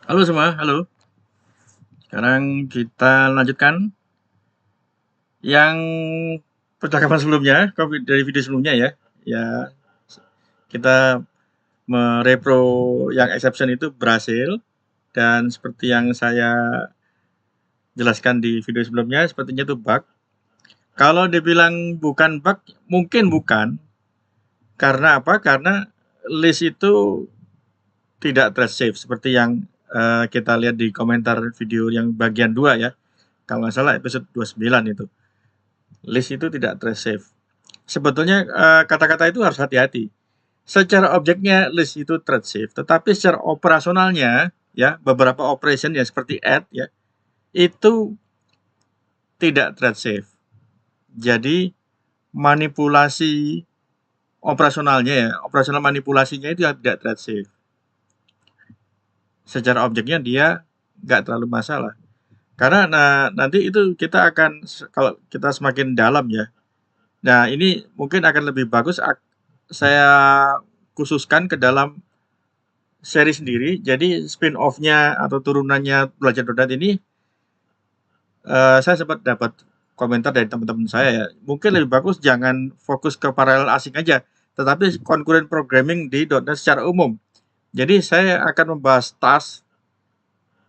Halo semua, halo. Sekarang kita lanjutkan yang percakapan sebelumnya, dari video sebelumnya ya. Ya, kita merepro yang exception itu berhasil dan seperti yang saya jelaskan di video sebelumnya, sepertinya itu bug. Kalau dibilang bukan bug, mungkin bukan. Karena apa? Karena list itu tidak thread safe seperti yang kita lihat di komentar video yang bagian 2 ya. Kalau nggak salah episode 29 itu. List itu tidak thread safe. Sebetulnya kata-kata itu harus hati-hati. Secara objeknya list itu thread safe, tetapi secara operasionalnya ya beberapa operation ya seperti add ya itu tidak thread safe. Jadi manipulasi operasionalnya ya, operasional manipulasinya itu tidak thread safe. Secara objeknya dia nggak terlalu masalah. Karena nanti itu kita akan kalau kita semakin dalam ya. Nah, ini mungkin akan lebih bagus saya khususkan ke dalam seri sendiri. Jadi spin-off-nya atau turunannya Belajar.net ini saya sempat dapat komentar dari teman-teman saya ya. Mungkin lebih bagus jangan fokus ke paralel asing aja, tetapi concurrent programming di .NET secara umum. Jadi saya akan membahas task,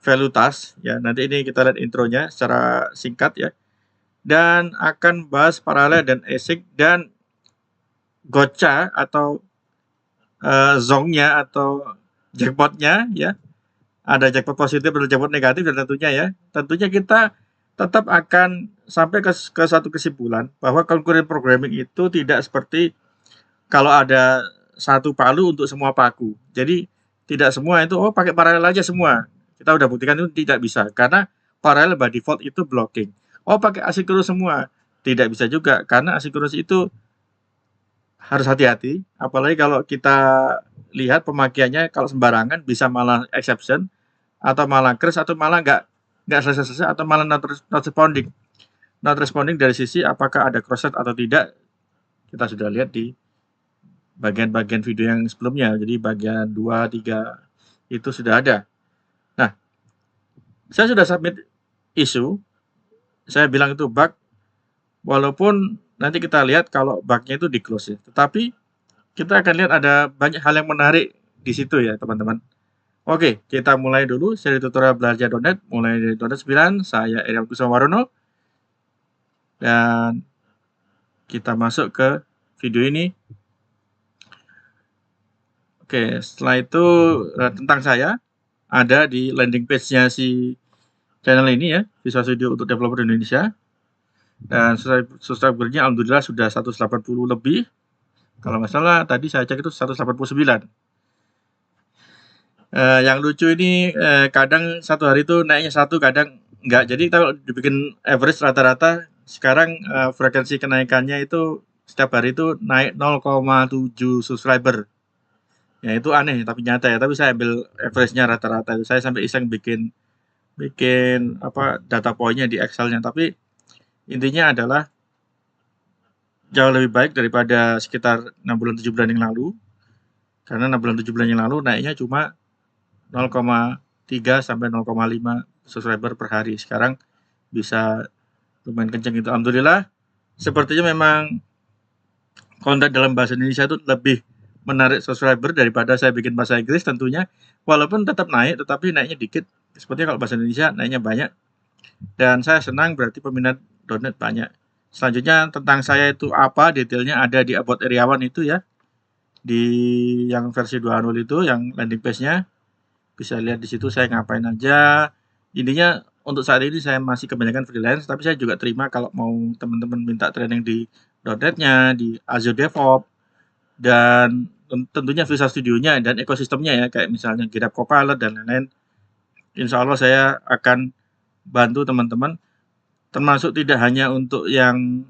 value task ya. Nanti ini kita lihat intronya secara singkat ya. Dan akan bahas paralel dan async dan gotcha atau zongnya atau jackpotnya ya. Ada jackpot positif dan jackpot negatif dan tentunya kita tetap akan sampai ke satu kesimpulan bahwa concurrent programming itu tidak seperti kalau ada satu palu untuk semua paku. Jadi tidak semua itu pakai paralel aja semua. Kita udah buktikan itu tidak bisa karena paralel by default itu blocking. Pakai asynchronous semua. Tidak bisa juga karena asynchronous itu harus hati-hati, apalagi kalau kita lihat pemakaiannya kalau sembarangan bisa malah exception atau malah crash atau malah nggak selesai-selesai atau malah not responding. Not responding dari sisi apakah ada cross-site atau tidak kita sudah lihat di bagian-bagian video yang sebelumnya. Jadi bagian 2, 3 itu sudah ada. Nah, saya sudah submit isu. Saya bilang itu bug walaupun nanti kita lihat kalau bugnya itu di close ya. Tetapi kita akan lihat ada banyak hal yang menarik di situ ya teman-teman. Oke, kita mulai dulu seri tutorial Belajar.net mulai dari .NET 9. Saya Iriam Kuswarono dan kita masuk ke video ini. Oke, setelah itu tentang saya ada di landing page-nya si channel ini ya, Visual Studio untuk developer Indonesia. Dan subscribernya alhamdulillah sudah 180 lebih. Kalau nggak salah tadi saya cek itu 189. Yang lucu ini kadang satu hari itu naiknya satu, kadang enggak. Jadi kalau dibikin average rata-rata sekarang frekuensi kenaikannya itu setiap hari itu naik 0,7 subscriber. Ya itu aneh tapi nyata ya. Tapi saya ambil average-nya rata-rata itu. Saya sampai iseng bikin apa data point-nya di Excel-nya. Tapi intinya adalah jauh lebih baik daripada sekitar 6 bulan 7 bulan yang lalu. Karena 6 bulan 7 bulan yang lalu naiknya cuma 0,3 sampai 0,5 subscriber per hari. Sekarang bisa lumayan kenceng itu. Alhamdulillah. Sepertinya memang konten dalam bahasa Indonesia itu lebih menarik subscriber daripada saya bikin bahasa Inggris tentunya. Walaupun tetap naik, tetapi naiknya dikit. Sepertinya kalau bahasa Indonesia naiknya banyak. Dan saya senang berarti peminat .NET banyak. Selanjutnya tentang saya itu apa, detailnya ada di About Iriawan itu ya. Di yang versi 2.0 itu, yang landing page-nya. Bisa lihat di situ saya ngapain aja. Intinya untuk saat ini saya masih kebanyakan freelance, tapi saya juga terima kalau mau teman-teman minta training di .NET-nya, di Azure DevOps, dan tentunya Visual Studio-nya dan ekosistemnya ya, kayak misalnya GitHub Copilot dan lain-lain. Insya Allah saya akan bantu teman-teman, termasuk tidak hanya untuk yang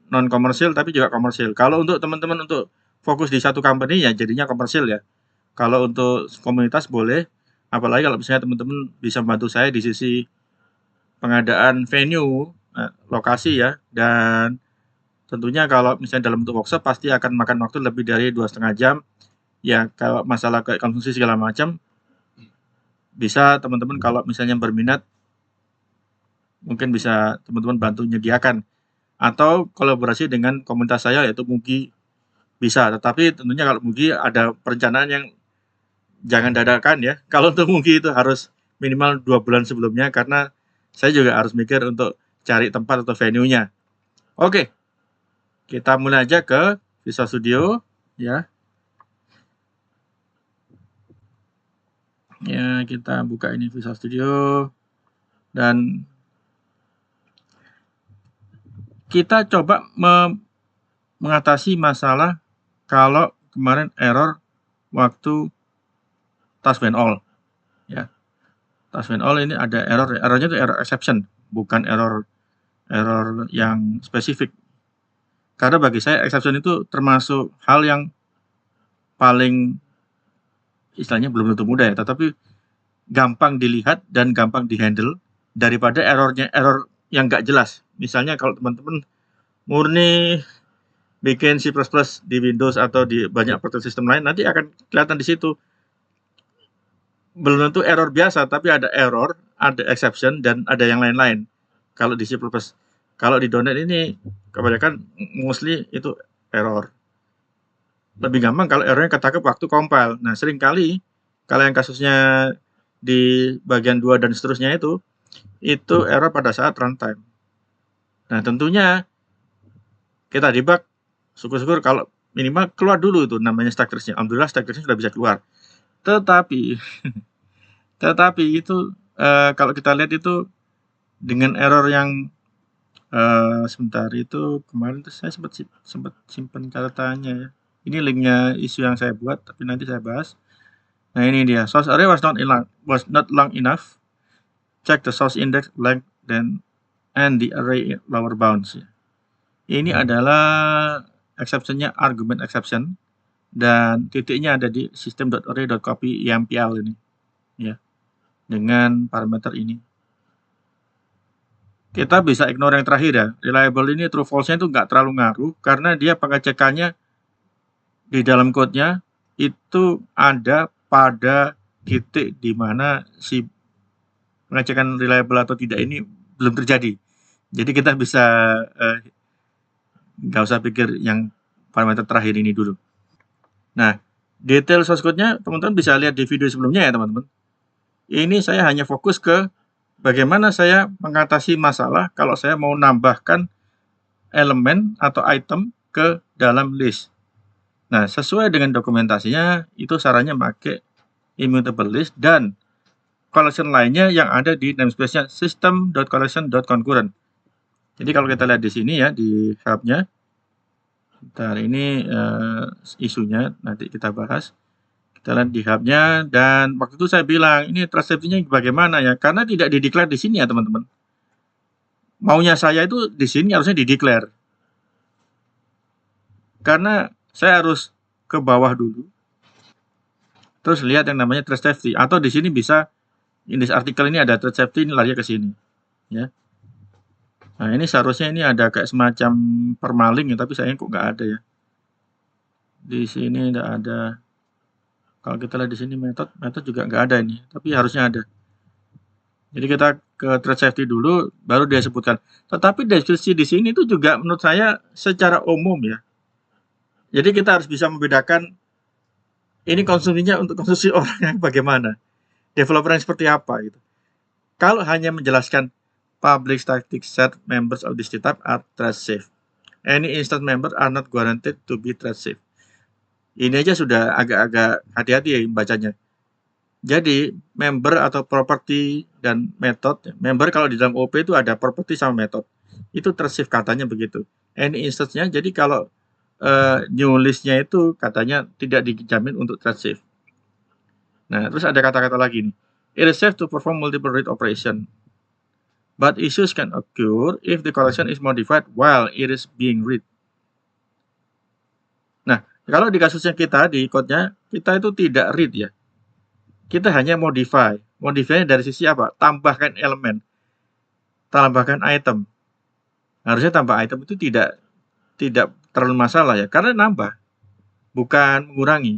non-komersil, tapi juga komersil. Kalau untuk teman-teman untuk fokus di satu company ya jadinya komersil ya. Kalau untuk komunitas boleh, apalagi kalau misalnya teman-teman bisa membantu saya di sisi pengadaan venue, lokasi ya, dan tentunya kalau misalnya dalam bentuk workshop pasti akan makan waktu lebih dari 2,5 jam. Ya, kalau masalah kayak konsumsi segala macam, bisa teman-teman kalau misalnya berminat, mungkin bisa teman-teman bantu menyediakan atau kolaborasi dengan komunitas saya yaitu Mugi bisa. Tetapi tentunya kalau Mugi ada perencanaan yang jangan dadakan ya. Kalau untuk Mugi itu harus minimal 2 bulan sebelumnya karena saya juga harus mikir untuk cari tempat atau venue-nya. Oke, kita mulai aja ke Visual Studio ya. Ya, kita buka ini Visual Studio dan kita coba mengatasi masalah kalau kemarin error waktu task when all ya. Task when all ini ada errornya itu error exception, bukan error yang spesifik. Karena bagi saya exception itu termasuk hal yang paling istilahnya belum tentu mudah ya, tetapi gampang dilihat dan gampang dihandle daripada error yang nggak jelas. Misalnya kalau teman-teman murni bikin C++ di Windows atau di banyak operating system lain, nanti akan kelihatan di situ. Belum tentu error biasa, tapi ada error, ada exception, dan ada yang lain-lain. Kalau di C++, kalau di .NET ini kebanyakan mostly itu error. Lebih gampang kalau errornya ketangkep waktu compile. Nah, seringkali kalau yang kasusnya di bagian 2 dan seterusnya itu error pada saat runtime. Nah, tentunya kita debug, syukur-syukur kalau minimal keluar dulu itu namanya stack trace-nya. Alhamdulillah stack trace-nya sudah bisa keluar. Tetapi itu kalau kita lihat itu dengan error yang sebentar itu kemarin tuh saya sempat simpan catatannya ya. Ini linknya isu yang saya buat, tapi nanti saya bahas. Nah, ini dia. Source array was not long enough. Check the source index length and the array lower bounds. Ini adalah exception-nya argument exception dan titiknya ada di system.array.copy YAML ini ya. Dengan parameter ini. Kita bisa ignore yang terakhir ya. Reliable ini true false-nya itu nggak terlalu ngaruh karena dia pengecekannya di dalam code-nya itu ada pada titik di mana si pengecekan reliable atau tidak ini belum terjadi. Jadi kita bisa nggak usah pikir yang parameter terakhir ini dulu. Nah, detail source code-nya teman-teman bisa lihat di video sebelumnya ya teman-teman. Ini saya hanya fokus ke bagaimana saya mengatasi masalah kalau saya mau nambahkan elemen atau item ke dalam list. Nah, sesuai dengan dokumentasinya, itu sarannya pakai immutable list dan collection lainnya yang ada di namespace-nya system.collection.concurrent. Jadi kalau kita lihat di sini ya, di hub-nya, ini isunya nanti kita bahas. Kita lihat di hub-nya, dan waktu itu saya bilang, ini trust safety-nya bagaimana ya? Karena tidak dideclare di sini ya teman-teman. Maunya saya itu di sini harusnya dideclare. Karena saya harus ke bawah dulu. Terus lihat yang namanya thread safety. Atau di sini bisa, ini artikel ini ada thread safety, ini lari ke sini. Ya. Nah, ini seharusnya ini ada kayak semacam permaling ya, tapi sayangnya kok nggak ada ya. Di sini tidak ada. Kalau kita lihat di sini metode juga nggak ada ini, tapi harusnya ada. Jadi kita ke thread safety dulu, baru dia sebutkan. Tetapi deskripsi di sini itu juga menurut saya secara umum ya. Jadi kita harus bisa membedakan ini konsumsinya untuk konsumsi orang yang bagaimana, developer yang seperti apa gitu. Kalau hanya menjelaskan public static set members of this type are thread safe. Any instance member are not guaranteed to be thread safe. Ini aja sudah agak-agak hati-hati ya bacanya. Jadi member atau property dan method. Member kalau di dalam OP itu ada property sama method. Itu thread safe katanya begitu. Any instance-nya, jadi kalau new list-nya itu katanya tidak dijamin untuk thread safe. Nah, terus ada kata-kata lagi nih. It is safe to perform multiple read operation. But issues can occur if the collection is modified while it is being read. Nah, kalau di kasusnya kita, di code-nya, kita itu tidak read ya. Kita hanya modify. Modify dari sisi apa? Tambahkan elemen. Tambahkan item. Harusnya tambah item itu tidak terlalu masalah ya, karena nambah, bukan mengurangi.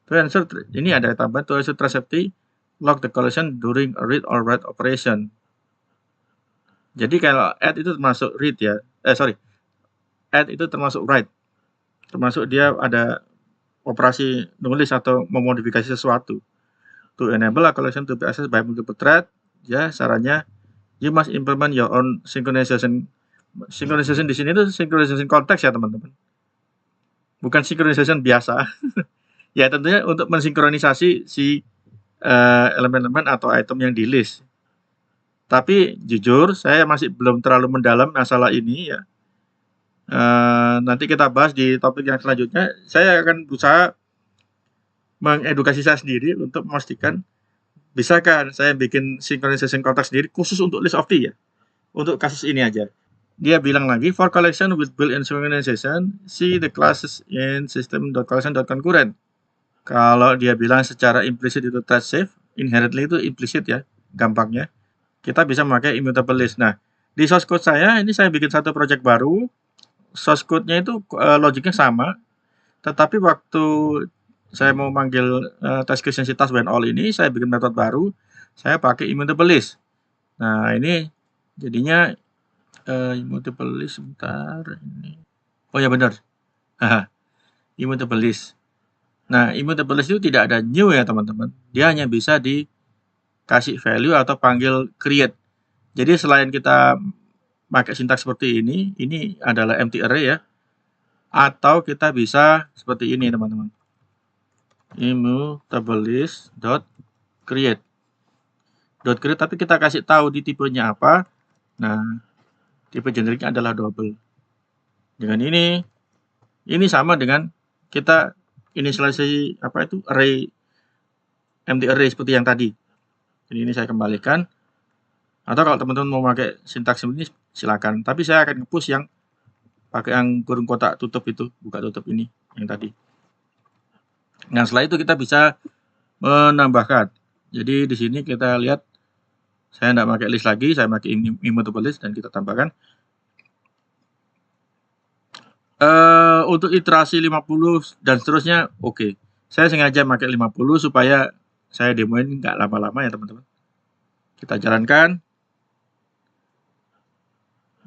To ensure, ini ada tambahan to ensure trust safety, lock the collection during a read or write operation. Jadi kalau add itu termasuk read ya. Add itu termasuk write. Termasuk dia ada operasi nulis atau memodifikasi sesuatu. To enable a collection to be accessed by multiple thread, ya sarannya you must implement your own synchronization. Synchronization di sini itu synchronization konteks ya teman-teman. Bukan synchronization biasa. Ya tentunya untuk mensinkronisasi si elemen-elemen atau item yang di list. Tapi jujur saya masih belum terlalu mendalam masalah ini ya. Nanti kita bahas di topik yang selanjutnya. Saya akan berusaha mengedukasi saya sendiri untuk memastikan bisakah saya bikin synchronization konteks sendiri khusus untuk list of T ya. Untuk kasus ini aja. Dia bilang lagi, for collection with built-in synchronization, see the classes in system.collection.concurrent. Kalau dia bilang secara implicit itu thread safe, inherently itu implicit ya, gampangnya. Kita bisa memakai immutable list. Nah, di source code saya, ini saya bikin satu project baru. Source code-nya itu logiknya sama. Tetapi waktu saya mau manggil task creation task when all ini, saya bikin metode baru. Saya pakai immutable list. Nah, ini jadinya immutable list sebentar ini. Oh ya benar. Immutable list. Nah, immutable list itu tidak ada new ya teman-teman. Dia hanya bisa dikasih value atau panggil create. Jadi selain kita pakai sintaks seperti ini adalah empty array ya. Atau kita bisa seperti ini teman-teman. Immutable list dot create. Tapi kita kasih tahu di tipenya apa. Nah, tipe generiknya adalah double. Dengan ini sama dengan kita inisialisasi array empty array seperti yang tadi. Jadi ini saya kembalikan. Atau kalau teman-teman mau pakai sintaks ini silakan. Tapi saya akan nge-push yang pakai yang kurung kotak tutup itu, buka tutup ini yang tadi. Nah, setelah itu kita bisa menambahkan. Jadi di sini kita lihat saya tidak pakai list lagi, saya pakai immutable list dan kita tambahkan. Untuk iterasi 50 dan seterusnya oke. Saya sengaja pakai 50 supaya saya demoin nggak lama-lama ya teman-teman. Kita jalankan.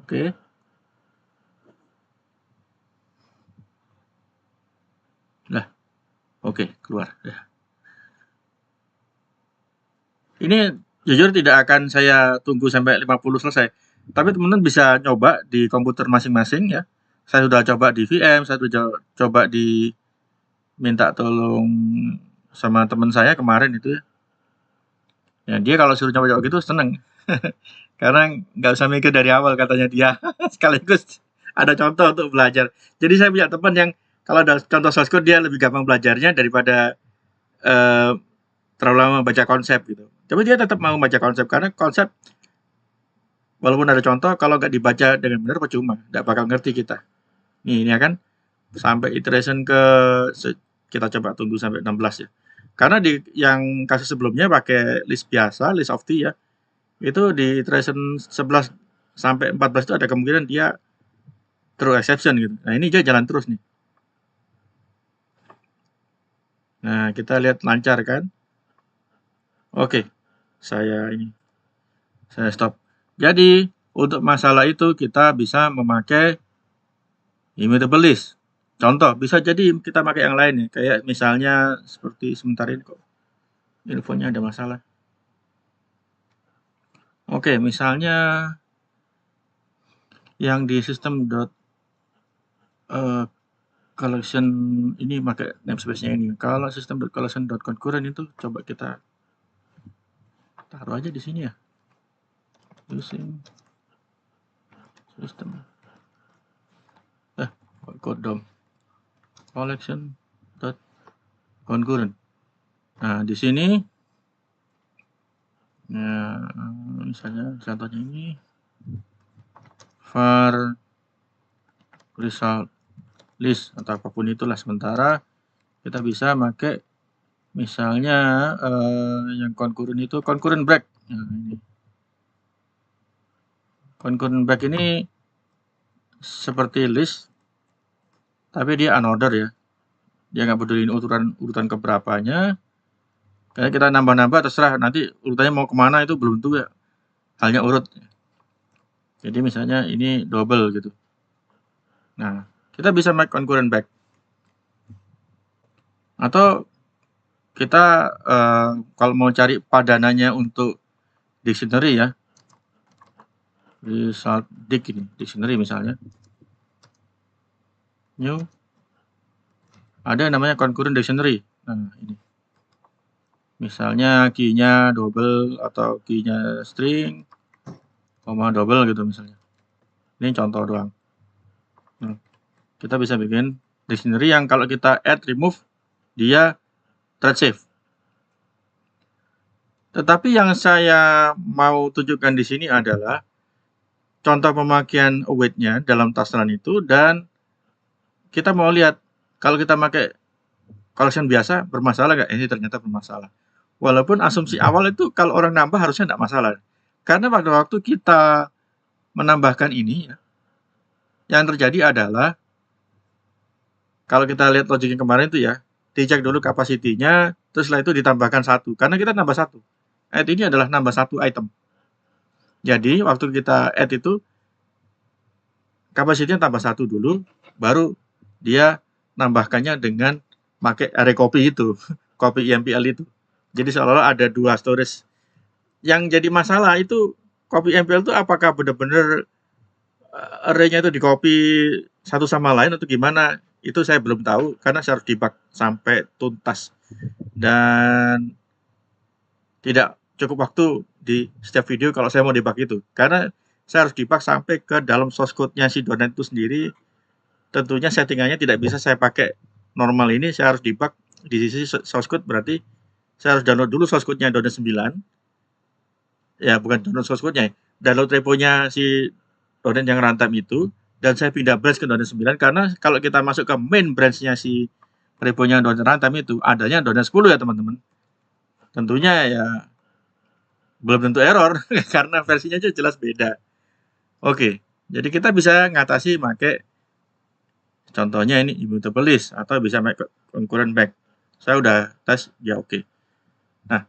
Oke. Nah, oke, keluar. Ini jujur tidak akan saya tunggu sampai 50 selesai. Tapi teman-teman bisa nyoba di komputer masing-masing ya. Saya sudah coba di VM, saya sudah coba di minta tolong sama teman saya kemarin itu ya. Ya dia kalau suruh coba-coba gitu seneng. Karena nggak usah mikir dari awal katanya dia. Sekaligus ada contoh untuk belajar. Jadi saya punya teman yang kalau ada contoh source code dia lebih gampang belajarnya daripada terlalu lama baca konsep gitu. Tapi dia tetap mau baca konsep karena konsep walaupun ada contoh kalau nggak dibaca dengan benar percuma, nggak bakal ngerti kita. Ini ya kan sampai iteration ke kita coba tunggu sampai 16 ya. Karena di yang kasus sebelumnya pakai list biasa, list of T ya. Itu di iteration 11 sampai 14 itu ada kemungkinan dia throw exception gitu. Nah, ini dia jalan terus nih. Nah, kita lihat lancar kan? Oke. Saya stop. Jadi, untuk masalah itu kita bisa memakai immutable list. Contoh, bisa jadi kita pakai yang lain ya. Kayak misalnya seperti sebentar ini kok infonya ada masalah. Oke, misalnya yang di system collection ini pakai namespace-nya ini. Kalau system.collection.concurrent itu coba kita taruh aja di sini ya. Using system code collection.concurrent. Nah, di sini misalnya contohnya ini var result list atau apapun itulah, sementara kita bisa pakai misalnya yang concurrent itu concurrent break. Nah, ini concurrent break ini seperti list tapi dia unorder ya, dia nggak peduli urutan keberapanya. Kayak kita nambah-nambah terserah, nanti urutannya mau kemana itu belum tentu ya, halnya urut. Jadi misalnya ini double gitu. Nah, kita bisa make concurrent back. Atau kita kalau mau cari padanannya untuk dictionary ya, result dict ini, dictionary misalnya. New, ada yang namanya concurrent dictionary. Nah, ini. Misalnya key-nya double atau key-nya string, koma double gitu misalnya. Ini contoh doang. Nah, kita bisa bikin dictionary yang kalau kita add, remove, dia thread safe. Tetapi yang saya mau tunjukkan di sini adalah contoh pemakaian await-nya dalam task run itu, dan kita mau lihat kalau kita pakai collection biasa bermasalah nggak? Ini ternyata bermasalah. Walaupun asumsi awal itu kalau orang nambah harusnya nggak masalah. Karena pada waktu kita menambahkan ini, yang terjadi adalah kalau kita lihat logik yang kemarin itu ya, dicek dulu kapasitinya, terus setelah itu ditambahkan 1. Karena kita nambah 1. Add ini adalah nambah 1 item. Jadi waktu kita add itu, kapasitinya tambah 1 dulu, baru dia nambahkannya dengan pakai array copy itu, copy IMPL itu. Jadi seolah-olah ada 2 storage. Yang jadi masalah itu copy MPL itu apakah benar-benar array-nya itu di copy satu sama lain atau gimana? Itu saya belum tahu karena saya harus debug sampai tuntas. Dan tidak cukup waktu di setiap video kalau saya mau debug itu. Karena saya harus debug sampai ke dalam source code-nya si .NET itu sendiri. Tentunya settingannya tidak bisa saya pakai normal ini, saya harus debug di sisi source code, berarti saya harus download dulu source code-nya .NET 9. Ya, bukan download source code-nya, download repo-nya si .NET yang runtime itu, dan saya pindah branch ke .NET 9, karena kalau kita masuk ke main branch-nya si repo-nya .NET runtime itu, adanya .NET 10 ya teman-teman. Tentunya ya belum tentu error, karena versinya aja jelas beda. Oke, jadi kita bisa ngatasi pakai contohnya ini immutable list, atau bisa pakai concurrent back. Saya udah tes, ya oke. Nah,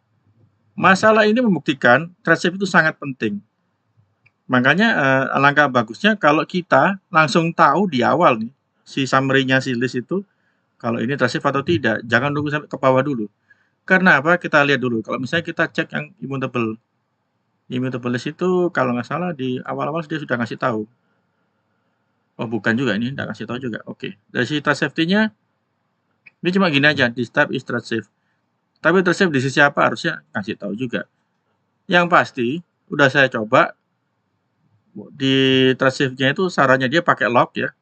masalah ini membuktikan thread safe itu sangat penting. Makanya alangkah bagusnya kalau kita langsung tahu di awal nih, si summary-nya si list itu, kalau ini thread safe atau tidak. Jangan nunggu sampai ke bawah dulu. Karena apa? Kita lihat dulu. Kalau misalnya kita cek yang immutable. Immutable list itu kalau nggak salah di awal-awal dia sudah ngasih tahu. Oh bukan juga, ini nggak ngasih tahu juga. Oke. Dari si thread safety-nya, ini cuma gini aja, this type is thread safe. Tapi thread safe di sisi apa harusnya ngasih tahu juga. Yang pasti, udah saya coba, di thread safe-nya itu sarannya dia pakai log ya.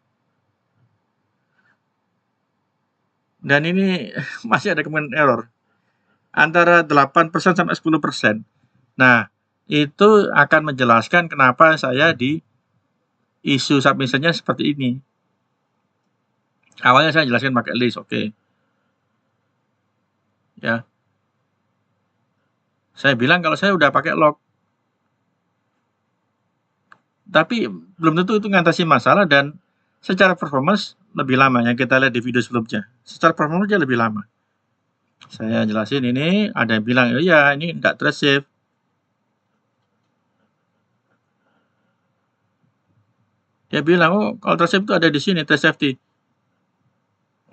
Dan ini masih ada kemungkinan error. Antara 8% sampai 10%. Nah, itu akan menjelaskan kenapa saya di isu submission-nya seperti ini. Awalnya saya jelaskan pakai list, oke. Ya. Saya bilang kalau saya udah pakai log. Tapi belum tentu itu ngatasi masalah, dan secara performance lebih lama yang kita lihat di video sebelumnya. Secara performance dia lebih lama. Saya jelasin ini, ada yang bilang, oh ya ini enggak thread safe. Dia bilang, oh kalau thread safe itu ada di sini, thread safety.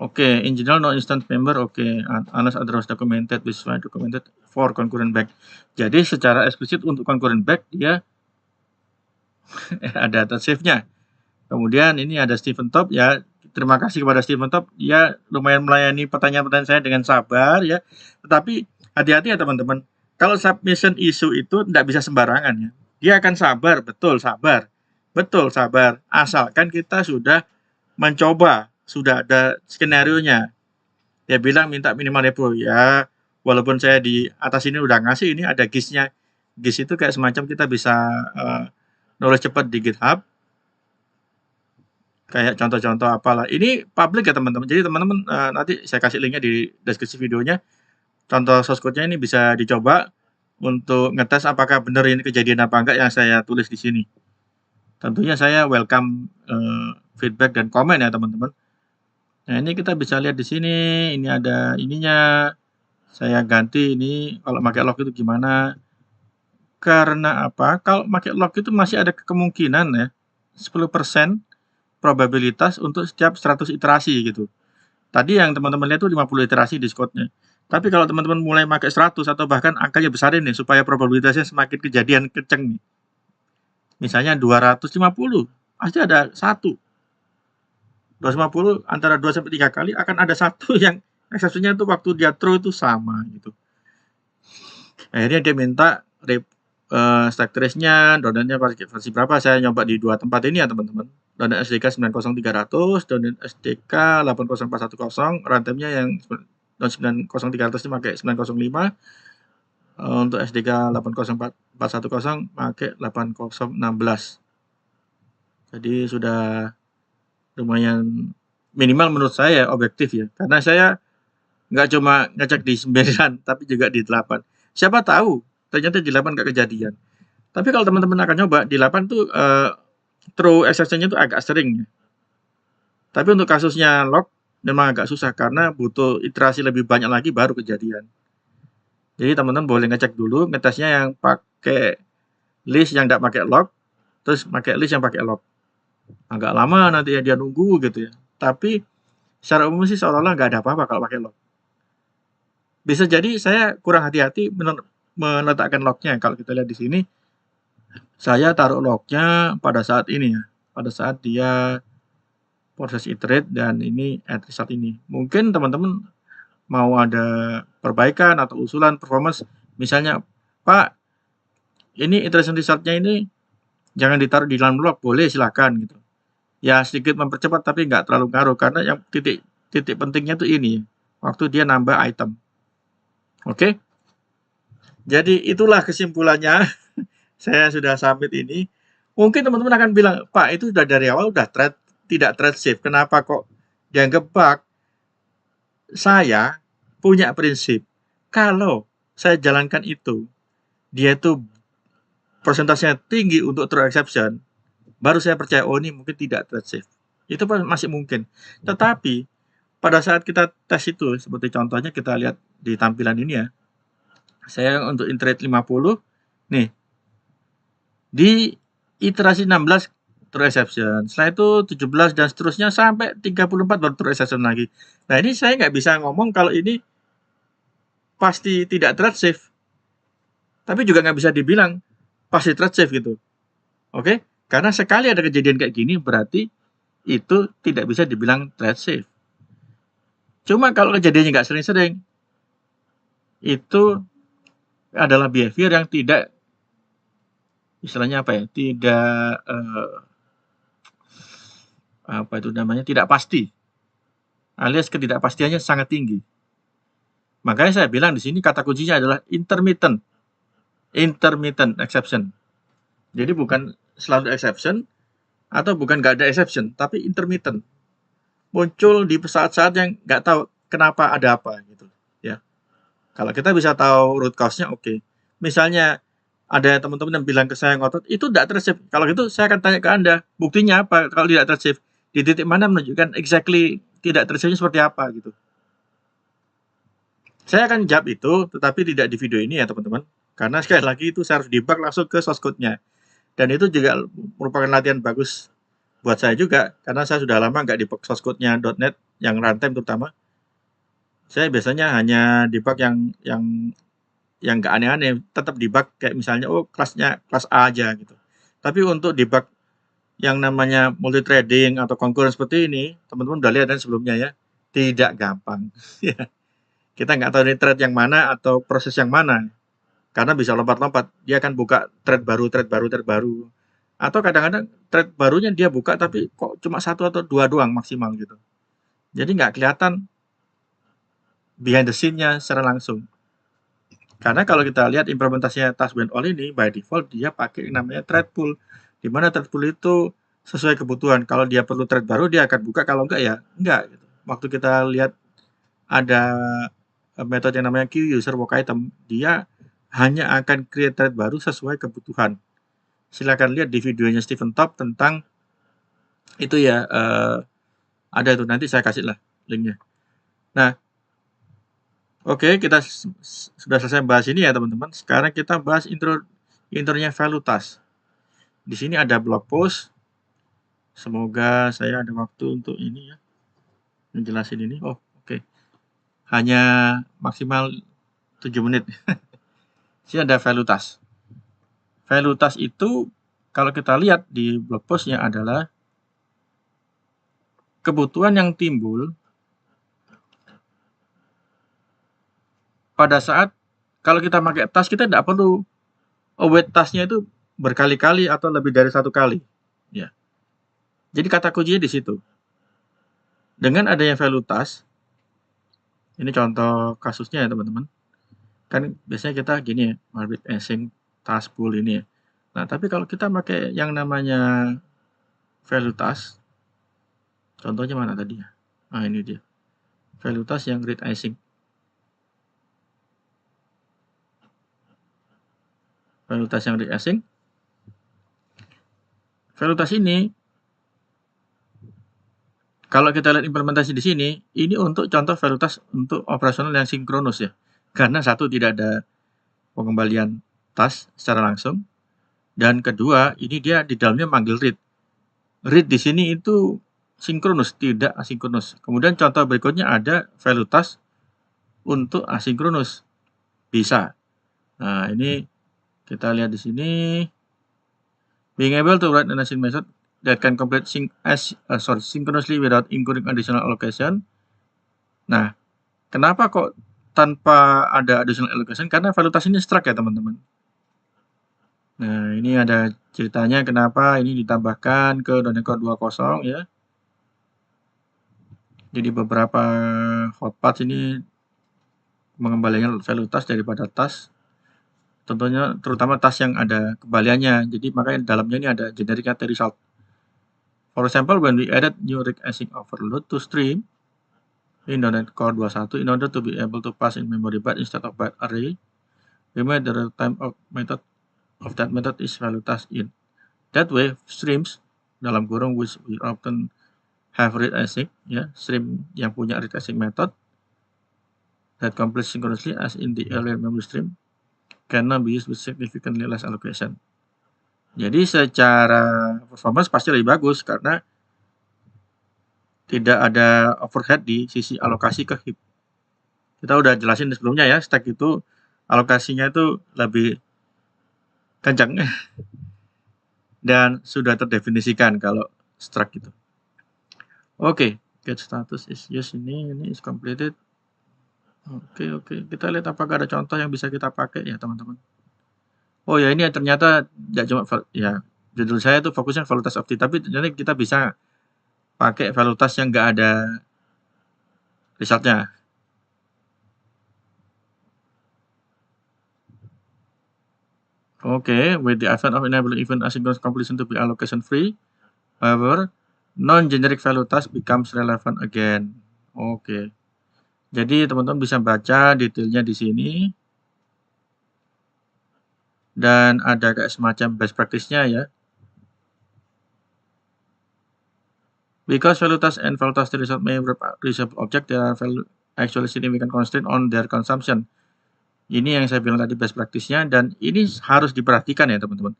Oke, in general no instance member, oke, unless otherwise documented, this is documented for concurrent back. Jadi secara eksplisit untuk concurrent back dia ada thread safe-nya. Kemudian ini ada Stephen Top ya. Terima kasih kepada Stephen Top, dia lumayan melayani pertanyaan-pertanyaan saya dengan sabar ya. Tetapi hati-hati ya teman-teman. Kalau submission issue itu tidak bisa sembarangan ya. Dia akan sabar, betul sabar. Betul sabar. Asalkan kita sudah mencoba, sudah ada skenario-nya. Dia bilang minta minimal repo ya. Walaupun saya di atas ini udah ngasih, ini ada GIS-nya. GIS itu kayak semacam kita bisa nulis cepat di GitHub. Kayak contoh-contoh apalah. Ini public ya teman-teman. Jadi teman-teman nanti saya kasih linknya di deskripsi videonya. Contoh source code-nya ini bisa dicoba untuk ngetes apakah benar ini kejadian apa enggak yang saya tulis di sini. Tentunya saya welcome feedback dan komen ya teman-teman. Nah ini kita bisa lihat di sini. Ini ada ininya. Saya ganti ini kalau pakai lock itu gimana. Karena apa? Kalau pakai lock itu masih ada kemungkinan ya, 10% probabilitas untuk setiap 100 iterasi gitu. Tadi yang teman-teman lihat tuh 50 iterasi Discord-nya. Tapi kalau teman-teman mulai pakai 100 atau bahkan angkanya besarin nih supaya probabilitasnya semakin kejadian kenceng nih. Misalnya 250, pasti ada 1. 250 antara 2 sampai 3 kali akan ada 1 yang eksepsinya itu waktu dia throw itu sama gitu. Akhirnya dia minta stack trace-nya, download-nya versi berapa, saya nyoba di 2 tempat ini ya teman-teman. Download SDK 90300, download SDK 80410, runtime-nya yang 90300 ini pakai 905, untuk SDK 80410 pakai 8016. Jadi sudah lumayan minimal menurut saya objektif ya, karena saya nggak cuma ngecek di 9 tapi juga di 8. Siapa tahu ternyata di 8 nggak kejadian. Tapi kalau teman-teman akan nyoba di 8 tuh throw exception-nya tuh agak sering ya. Tapi untuk kasusnya lock memang agak susah karena butuh iterasi lebih banyak lagi baru kejadian. Jadi teman-teman boleh ngecek dulu, ngetesnya yang pakai list yang nggak pakai lock, terus pakai list yang pakai lock. Agak lama nanti ya dia nunggu gitu ya. Tapi secara umum sih seolah-olah nggak ada apa-apa kalau pakai lock. Bisa jadi saya kurang hati-hati meletakkan locknya. Kalau kita lihat di sini, saya taruh locknya pada saat ini ya, pada saat dia proses iterate dan ini add result ini. Mungkin teman-teman mau ada perbaikan atau usulan performance, misalnya, Pak, ini iteration resultnya ini jangan ditaruh di dalam lock, boleh silakan gitu. Ya sedikit mempercepat tapi nggak terlalu ngaruh karena yang titik pentingnya tuh ini, waktu dia nambah item. Oke? Jadi itulah kesimpulannya. Saya sudah submit ini. Mungkin teman-teman akan bilang, Pak itu sudah dari awal udah tidak thread safe. Kenapa kok dianggap bug? Saya punya prinsip. Kalau saya jalankan itu, dia itu persentasenya tinggi untuk throw exception, baru saya percaya, oh ini mungkin tidak thread safe. Itu masih mungkin. Tetapi pada saat kita tes itu, seperti contohnya kita lihat di tampilan ini ya, saya untuk iterate 50, nih, di iterasi 16 throw exception, setelah itu 17 dan seterusnya sampai 34 baru throw exception lagi. Nah ini saya nggak bisa ngomong kalau ini pasti tidak thread safe, tapi juga nggak bisa dibilang pasti thread safe gitu. Oke? Karena sekali ada kejadian kayak gini berarti itu tidak bisa dibilang thread safe. Cuma kalau kejadiannya nggak sering-sering, itu adalah behavior yang tidak, istilahnya apa ya, tidak apa itu namanya, tidak pasti, alias ketidakpastiannya sangat tinggi. Makanya saya bilang di sini kata kuncinya adalah intermittent exception. Jadi bukan selalu exception atau bukan nggak ada exception, tapi intermittent, muncul di saat-saat yang nggak tahu kenapa ada apa gitu ya. Kalau kita bisa tahu root cause-nya, oke. Misalnya ada teman-teman yang bilang ke saya ngotot, itu tidak tersafe. Kalau gitu saya akan tanya ke Anda, buktinya apa kalau tidak tersafe? Di titik mana menunjukkan exactly tidak tersafe seperti apa gitu. Saya akan jawab itu, tetapi tidak di video ini ya teman-teman. Karena sekali lagi itu saya harus debug langsung ke source code-nya. Dan itu juga merupakan latihan bagus buat saya juga, karena saya sudah lama nggak debug source code-nya .NET, yang runtime terutama. Saya biasanya hanya debug yang nggak aneh-aneh, tetap debug kayak misalnya, oh kelasnya kelas A aja gitu. Tapi untuk debug yang namanya multi-threading atau concurrent seperti ini, teman-teman udah lihat kan sebelumnya ya, tidak gampang. Kita nggak tahu ini thread yang mana atau proses yang mana. Karena bisa lompat-lompat, dia akan buka thread baru. Atau kadang-kadang thread barunya dia buka tapi kok cuma 1 atau 2 doang maksimal gitu. Jadi nggak kelihatan behind the scene-nya secara langsung. Karena kalau kita lihat implementasinya task bind all ini, by default dia pakai namanya thread pool. Di mana thread pool itu sesuai kebutuhan. Kalau dia perlu thread baru, dia akan buka. Kalau enggak, ya enggak. Gitu. Waktu kita lihat ada metode yang namanya queue user walk item, dia hanya akan create thread baru sesuai kebutuhan. Silakan lihat di videonya Stephen Top tentang itu ya, ada itu, nanti saya kasih lah linknya. Nah, Oke, kita sudah selesai bahas ini ya teman-teman. Sekarang kita bahas intronya valutas. Di sini ada blog post. Semoga saya ada waktu untuk ini ya, menjelasin ini. Oh, oke. Hanya maksimal 7 menit. Sini ada valutas. Valutas itu kalau kita lihat di blog postnya adalah kebutuhan yang timbul pada saat kalau kita pakai tas, kita tidak perlu await tasnya itu berkali-kali atau lebih dari 1 kali. Ya. Jadi kata kuncinya di situ. Dengan adanya valutas, ini contoh kasusnya ya teman-teman. Kan biasanya kita gini ya, Marbit async task pool ini ya. Nah, tapi kalau kita pakai yang namanya valutas, contohnya mana tadi ya? Nah, ini dia. Valutas yang read async. Valutas yang read async. Valutas ini kalau kita lihat implementasi di sini, ini untuk contoh valutas untuk operasional yang sinkronus ya. Karena satu, tidak ada pengembalian tas secara langsung. Dan kedua, ini dia di dalamnya manggil read. Read di sini itu sinkronus, tidak asinkronus. Kemudian contoh berikutnya ada valutas untuk asinkronus. Bisa. Nah, ini kita lihat di sini. Being able to write an async method that can complete synchronously without including additional allocation. Nah, kenapa kok tanpa ada additional allocation? Karena valutas ini struct ya teman-teman. Nah, ini ada ceritanya kenapa ini ditambahkan ke .NET Core 2.0 ya. Jadi beberapa hotpath ini mengembalikan valutas daripada tas. Tentunya terutama tas yang ada kembaliannya. Jadi makanya dalamnya ini ada generic result. For example, when we added new read async overload to stream in .NET Core 2.1 in order to be able to pass in memory byte instead of byte array, we made the runtime of that method is valutas in. That way, streams dalam kurung which we often have read async, ya, stream yang punya read async method that completes synchronously as in the earlier memory stream cannot be used with significantly less allocation. Jadi secara performance pasti lebih bagus karena tidak ada overhead di sisi alokasi ke heap. Kita udah jelasin sebelumnya ya, stack itu alokasinya itu lebih kencang dan sudah terdefinisikan kalau struct itu. Oke, get status is used ini is completed. Oke. Kita lihat apakah ada contoh yang bisa kita pakai ya teman-teman. Oh ya, ini ternyata nggak cuma ya judul saya tuh fokusnya valutas of T, tapi ternyata kita bisa pakai valutas yang nggak ada resultnya. Oke, with the advent of enabling event asynchronous completion to be allocation free, however, non-generic valutas becomes relevant again. Oke. Jadi teman-teman bisa baca detailnya di sini. Dan ada kayak semacam best practice-nya ya. Because valutas and valutas result may resolve object, there are actually significant constraint on their consumption. Ini yang saya bilang tadi best practice-nya, dan ini harus diperhatikan ya teman-teman.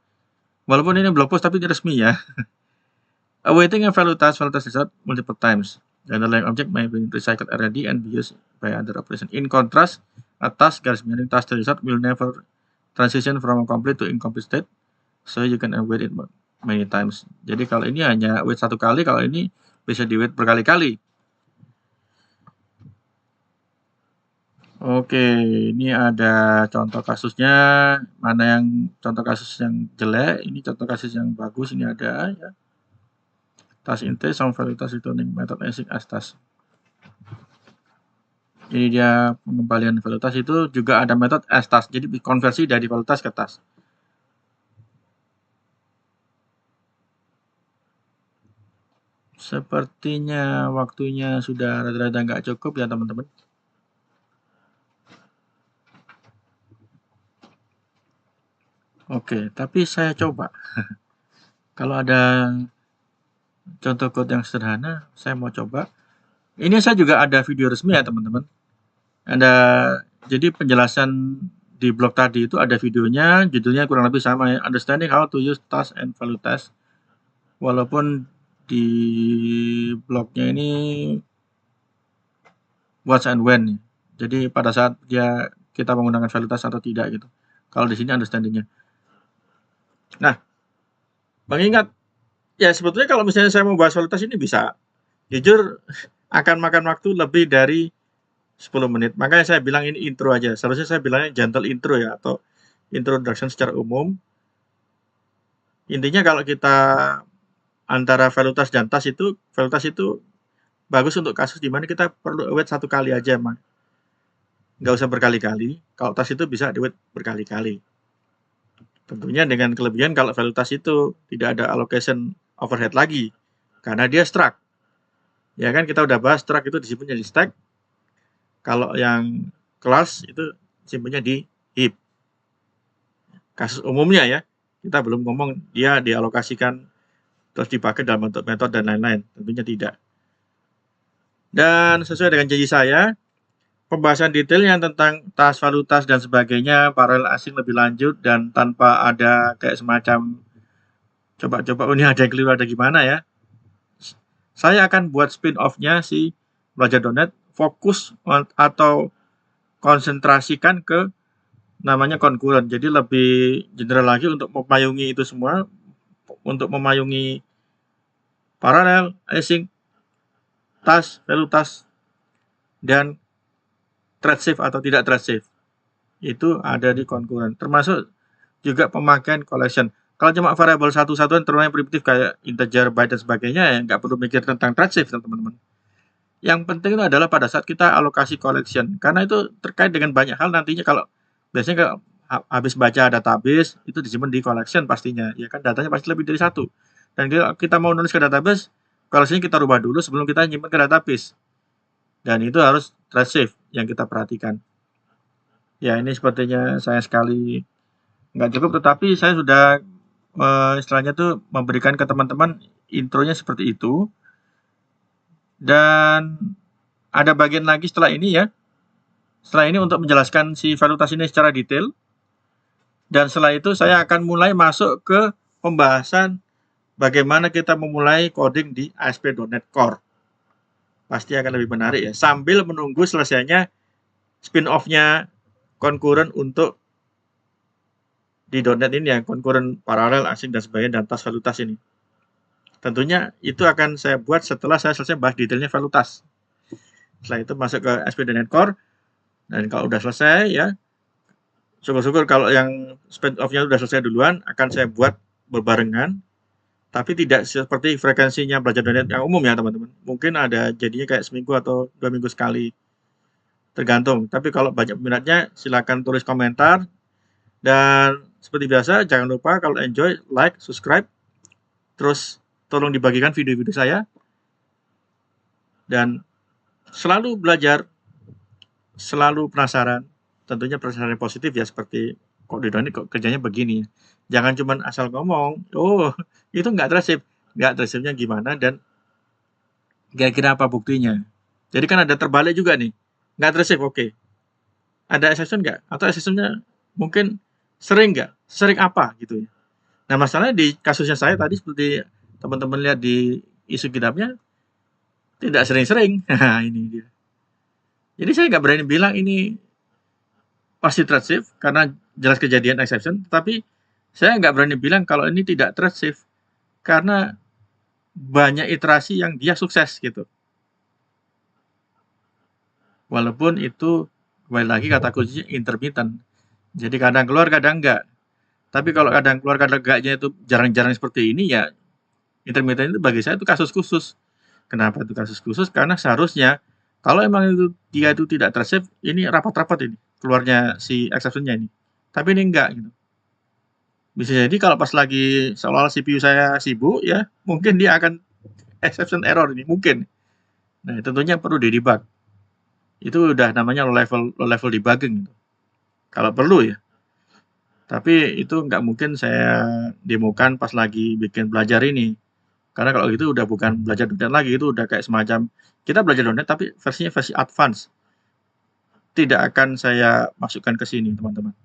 Walaupun ini blog post tapi ini resmi ya. Awaiting a valutas result multiple times. The underlying object may be recycled already and be used by other operation. In contrast, a task task result will never transition from a complete to incomplete state, so you can await it many times. Jadi kalau ini hanya wait 1 kali, kalau ini bisa di wait berkali-kali. Oke, ini ada contoh kasusnya, mana yang contoh kasus yang jelek, ini contoh kasus yang bagus, ini ada ya. Task intake some valutas returning method async as task. Jadi dia pengembalian valutas itu juga ada metode as task, jadi konversi dari valutas ke task. Sepertinya waktunya sudah rada-rada nggak cukup ya teman-teman. Oke, tapi saya coba. Kalau ada contoh code yang sederhana, saya mau coba. Ini saya juga ada video resmi ya teman-teman. Ada jadi penjelasan di blog tadi itu ada videonya, judulnya kurang lebih sama ya, Understanding How to Use Task and Value Test. Walaupun di blognya ini what and when. Jadi pada saat kita menggunakan value test atau tidak gitu. Kalau di sini understanding-nya. Nah, mengingat ya sebetulnya kalau misalnya saya mau bahas value test ini bisa. Jujur akan makan waktu lebih dari 10 menit. Makanya saya bilang ini intro aja. Seharusnya saya bilangnya gentle intro ya, atau introduction secara umum. Intinya kalau kita antara value test dan task itu, value test itu bagus untuk kasus di mana kita perlu await satu kali aja, emang. Nggak usah berkali-kali. Kalau task itu bisa di-await berkali-kali. Tentunya dengan kelebihan kalau value task itu tidak ada allocation overhead lagi, karena dia struct. Ya kan, kita udah bahas struct itu disimpan di stack. Kalau yang kelas itu simpannya di heap. Kasus umumnya ya, kita belum ngomong dia dialokasikan terus dipakai dalam bentuk metode dan lain-lain. Tentunya tidak. Dan sesuai dengan janji saya, pembahasan detailnya tentang task, value task, dan sebagainya, paralel asing lebih lanjut, dan tanpa ada kayak semacam coba-coba, ini ada yang keliru, ada gimana ya. Saya akan buat spin-off-nya si Belajar.net, fokus atau konsentrasikan ke namanya konkuren. Jadi lebih general lagi untuk memayungi itu semua, untuk memayungi paralel, async, task, value task, dan thread safe atau tidak thread safe. Itu ada di konkuren. Termasuk juga pemakaian collection. Kalau cuma variabel satu-satuan terlalu primitif kayak integer, byte, dan sebagainya, ya nggak perlu mikir tentang thread safe, teman-teman. Yang penting itu adalah pada saat kita alokasi collection. Karena itu terkait dengan banyak hal nantinya. Kalau biasanya kalau habis baca database, itu disimpan di collection pastinya. Ya kan, datanya pasti lebih dari satu. Dan kita mau nulis ke database, collection kita rubah dulu sebelum kita nyimpan ke database. Dan itu harus thread safe yang kita perhatikan. Ya, ini sepertinya saya sekali nggak cukup, tetapi saya sudah istilahnya tuh memberikan ke teman-teman intronya seperti itu. Dan ada bagian lagi setelah ini ya. Setelah ini untuk menjelaskan si value task ini secara detail. Dan setelah itu saya akan mulai masuk ke pembahasan bagaimana kita memulai coding di ASP.NET Core. Pasti akan lebih menarik ya. Sambil menunggu selesainya spin-off-nya konkuren untuk di .NET ini ya, konkuren paralel, async, dan sebagainya, dan task value task ini. Tentunya itu akan saya buat setelah saya selesai bahas detailnya value task. Setelah itu masuk ke ASP.NET Core, dan kalau udah selesai ya, syukur-syukur kalau yang spin-off-nya udah selesai duluan, akan saya buat berbarengan, tapi tidak seperti frekuensinya Belajar.NET yang umum ya teman-teman. Mungkin ada jadinya kayak seminggu atau 2 minggu sekali, tergantung. Tapi kalau banyak minatnya, silakan tulis komentar. Dan seperti biasa, jangan lupa kalau enjoy, like, subscribe. Terus tolong dibagikan video-video saya. Dan selalu belajar, selalu penasaran. Tentunya penasaran positif ya, seperti kok di Doni kok kerjanya begini. Jangan cuma asal ngomong, oh itu nggak thread safe. Nggak thread safe-nya gimana dan kira-kira apa buktinya. Jadi kan ada terbalik juga nih. Nggak thread safe, oke. Ada exception nggak? Atau exception-nya mungkin sering nggak? Sering apa gitu ya. Nah masalahnya di kasusnya saya tadi seperti teman-teman lihat di isu GitHub-nya, tidak sering-sering. Nah ini dia. Jadi saya nggak berani bilang ini pasti thread safe karena jelas kejadian exception, tapi saya nggak berani bilang kalau ini tidak thread safe karena banyak iterasi yang dia sukses gitu. Walaupun itu kembali lagi kata kuncinya intermittent. Jadi kadang keluar, kadang enggak. Tapi kalau kadang keluar, kadang enggaknya itu jarang-jarang seperti ini ya, intermittent itu bagi saya itu kasus khusus. Kenapa itu kasus khusus? Karena seharusnya kalau emang itu dia itu tidak thread safe, ini rapat-rapat ini keluarnya si exception-nya ini. Tapi ini enggak gitu. Bisa jadi kalau pas lagi seolah-olah CPU saya sibuk ya, mungkin dia akan exception error ini mungkin. Nah, tentunya perlu di-debug. Itu udah namanya low level debugging gitu. Kalau perlu ya. Tapi itu nggak mungkin saya demokan pas lagi bikin belajar ini. Karena kalau gitu udah bukan belajar .NET lagi, itu udah kayak semacam kita belajar .NET tapi versinya versi advance. tidak akan saya masukkan ke sini, teman-teman.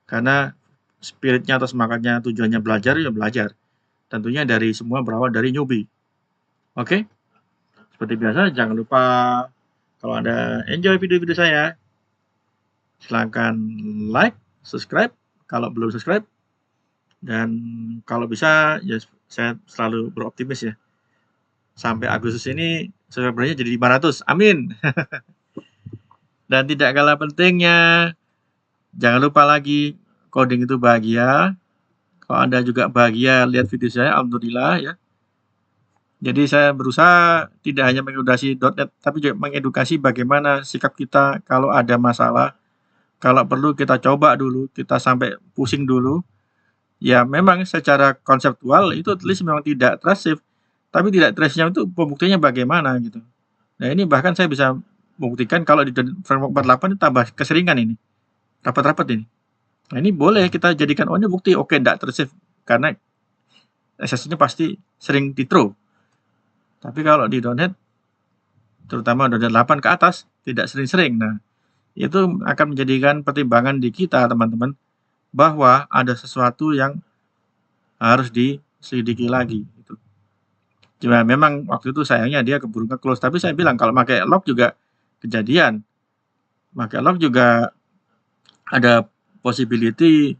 Karena spiritnya atau semangatnya tujuannya belajar, ya belajar. Tentunya dari semua berawal dari newbie. Oke? Seperti biasa, jangan lupa kalau Anda enjoy video-video saya, silahkan like, subscribe kalau belum subscribe, dan kalau bisa ya saya selalu beroptimis ya. Sampai Agustus ini subscribernya jadi 500. Amin. Dan tidak kalah pentingnya, jangan lupa lagi coding itu bahagia. Kalau Anda juga bahagia lihat video saya, alhamdulillah ya. Jadi saya berusaha tidak hanya mengedukasi .NET, tapi juga mengedukasi bagaimana sikap kita kalau ada masalah. Kalau perlu kita coba dulu, kita sampai pusing dulu. Ya memang secara konseptual itu tulis memang tidak trustive, tapi tidak trustnya itu pembuktiannya bagaimana gitu. Nah ini bahkan saya bisa membuktikan kalau di framework 48 itu tambah keseringan ini, rapat-rapat ini. Nah ini boleh kita jadikan, oh ini bukti, oke tidak trustive, karena SSH-nya pasti sering di throw. Tapi kalau di .NET, terutama .NET 8 ke atas, tidak sering-sering. Nah, itu akan menjadikan pertimbangan di kita, teman-teman, bahwa ada sesuatu yang harus diselidiki lagi. Gitu. Cuma memang waktu itu sayangnya dia keburu nge-close. Tapi saya bilang, kalau pakai log juga kejadian. Pakai log juga ada possibility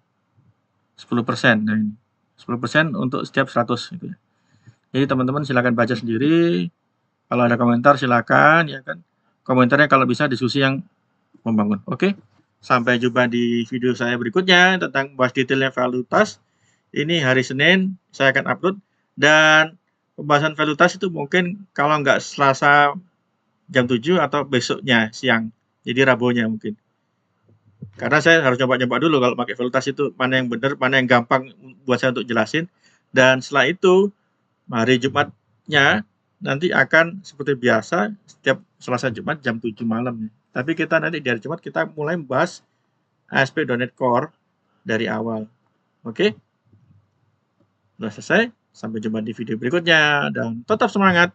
10%. Nah, ini 10% untuk setiap 100. Gitu. Jadi teman-teman silakan baca sendiri. Kalau ada komentar silakan ya kan. Komentarnya kalau bisa diskusi yang membangun. Oke. Sampai jumpa di video saya berikutnya tentang bahas detailnya value task. Ini hari Senin saya akan upload, dan pembahasan value task itu mungkin kalau nggak Selasa jam 7 atau besoknya siang. Jadi Rabunya mungkin. Karena saya harus coba-coba dulu kalau pakai value task itu mana yang benar, mana yang gampang buat saya untuk jelasin. Dan setelah itu hari Jumatnya nanti akan seperti biasa setiap Selasa Jumat jam 7 malam. Tapi kita nanti di hari Jumat kita mulai membahas ASP.NET Core dari awal. Oke? Sudah selesai. Sampai jumpa di video berikutnya dan tetap semangat.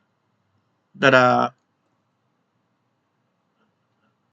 Dadah.